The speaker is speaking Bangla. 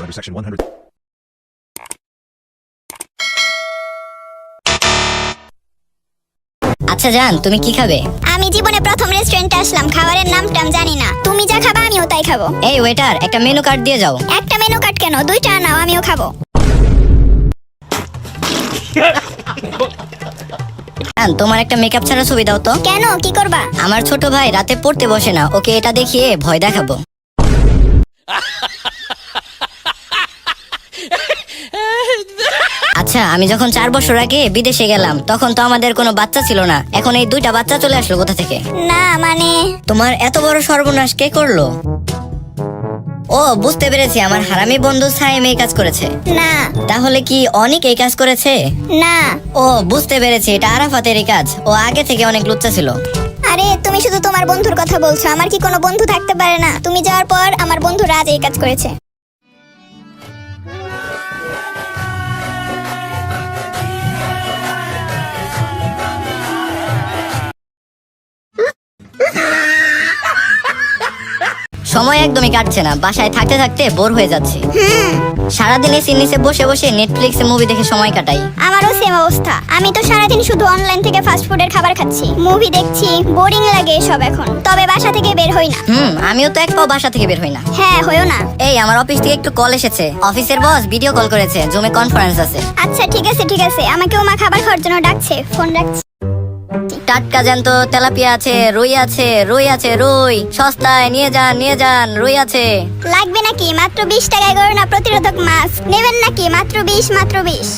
under section 100. আচ্ছা জান, তুমি কি খাবে? আমি জীবনে প্রথম রেস্টুরেন্টে আসলাম, খাবারের নামটা আমি জানি না। তুমি যা খাবা আমিও তাই খাবো। এই ওয়েটার, একটা মেনু কার্ড দিয়ে যাও। একটা মেনু কার্ড কেন, দুইটা নাও, আমিও খাবো। জান, তোমার একটা মেকআপ ছাড়া ছবি দাও তো। কেন, কি করবা? আমার ছোট ভাই রাতে পড়তে বসে না, ওকে এটা দেখিয়ে ভয় দেখাবো। আচ্ছা, আমি যখন 4 বছর আগে বিদেশে গেলাম তখন তো আমাদের কোনো বাচ্চা ছিল না, এখন এই 2টা বাচ্চা চলে আসলো কোথা থেকে? না মানে তোমার এত বড় সর্বনাশ কে করলো? ও, বুঝতে পেরেছি, আমার হারামি বন্ধু সাইম এই কাজ করেছে। না তাহলে কি অনেক এই কাজ করেছে? না। ও, বুঝতে পেরেছি, এটা আরাফাতেরই কাজ। ও আগে থেকে অনেক লুচ্চা ছিল। আরে তুমি শুধু তোমার বন্ধুর কথা বলছো, আমার কি কোনো বন্ধু থাকতে পারে না? তুমি যাওয়ার পর আমার বন্ধু রাজ এই কাজ করেছে। সময় একদমই কাটছে না, বাসায় থাকতে থাকতে বোর হয়ে যাচ্ছি। সারাদিন এসির নিচে বসে বসে নেটফ্লিক্সে মুভি দেখে সময় কাটাই। আমারও সেম অবস্থা। আমি তো সারাদিন শুধু অনলাইন থেকে ফাস্ট ফুডের খাবার খাচ্ছি, মুভি দেখছি, বোরিং লাগে এসব এখন। তবে বাসা থেকে বের হই না। আমিও তো এক পাও বাসা থেকে বের হই না। হ্যাঁ, হইও না। এই, আমার অফিস থেকে একটু কল এসেছে, অফিসের বস ভিডিও কল করেছে, জুমে কনফারেন্স আছে। আচ্ছা ঠিক আছে ঠিক আছে, আমাকেও মা খাবার খাওয়ার জন্য ডাকছে, ফোন রাখছি। টাটকা জ্যান্ত তেলাপিয়া আছে, রুই আছে, রুই আছে, রুই সস্তায় নিয়ে যান, নিয়ে যান, রুই আছে। লাগবে নাকি? মাত্র 20 টাকায় করোনা প্রতিরোধক মাছ নেবেন নাকি? মাত্র 20, মাত্র 20।